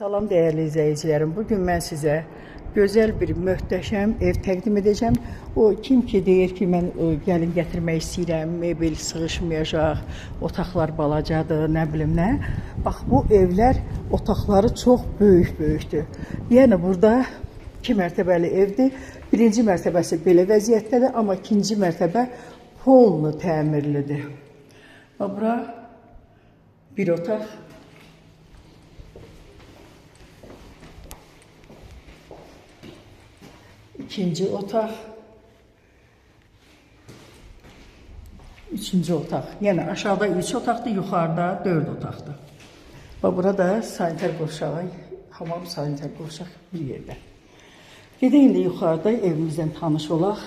Salam değerli izleyicilerim. Bugün ben size güzel bir möhtəşəm ev təqdim edeceğim. O kim ki deyir ki mən gəlin gətirmək istəyirəm, mebel sığışmayacaq, otaqlar balacadır, nə bilim nə. Bax bu evlər otaqları çox böyükdür. Yəni burada 2 mərtəbəli evdir. Birinci mərtəbəsi belə vəziyyətdədir, amma ikinci mərtəbə polnu təmirlidir. Bax bura bir otaq. İkinci otaq, üçüncü otaq. Yəni aşağıda 3 otaqdır, yuxarıda 4 otaqdır. Və burada sanitar qovşağı, hamam sanitar qovşaq bir yerdə. Gedək indi yuxarıda evimizdən tanış olaq.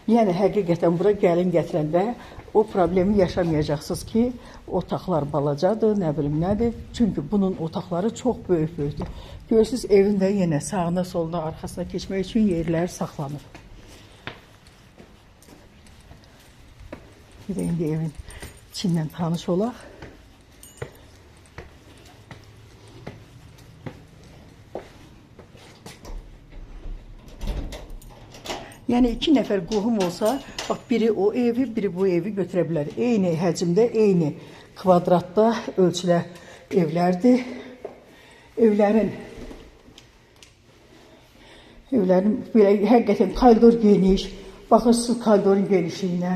Yəni həqiqətən bura gəlin gətirəndə o problemi yaşamayacaqsınız ki, otaqlar balacadır, nə bilim nədir. Çünki bunun otaqları çox böyükdür. Görürsünüz, evin də yenə sağına, soluna, arxasına keçmək üçün yerlər saxlanır. Bir də indi evin içindən tanış olaq. Yəni 2 nəfər qohum olsa, bax biri o evi, biri bu evi götürə bilər. Eyni həcmdə, eyni kvadratda ölçülə evlərdir. Evlərin belə həqiqətən koridor geniş. Baxırsınız koridorun genişliyinə.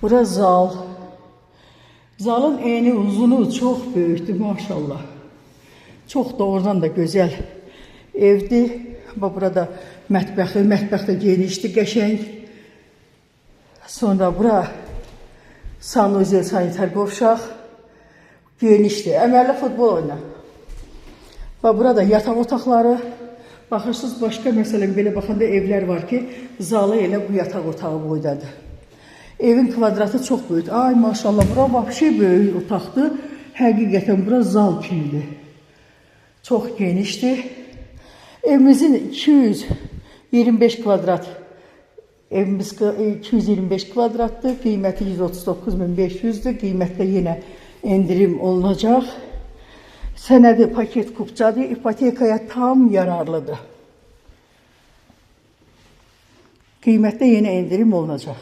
Bura zal. Zalın eni uzunu çox böyükdür maşallah. Çox doğrudan da gözəl evdir. Bax burada mətbəx də genişdir, qəşəng. Sonra bura sanuzel sanitar qovşaq genişdir. Əməlli futbol oyna. Bax burada yataq otaqları. Baxırsınız, başqa məsələn belə baxanda evlər var ki, zalı elə bu yataq otağı boydadır. Evin kvadratı çox böyük. Ay maşallah, bura vəbşi böyük otaqdır. Həqiqətən bura zal kimidir. Çox genişdir. Evimizin 225 kvadrat. Evimiz 225 kvadratdır. Qiyməti 139.500'dür. Qiymətdə yenə endirim olunacaq. Sənədi paket kupçadır. İpotekaya tam yararlıdır. Qiymətdə yenə endirim olunacaq.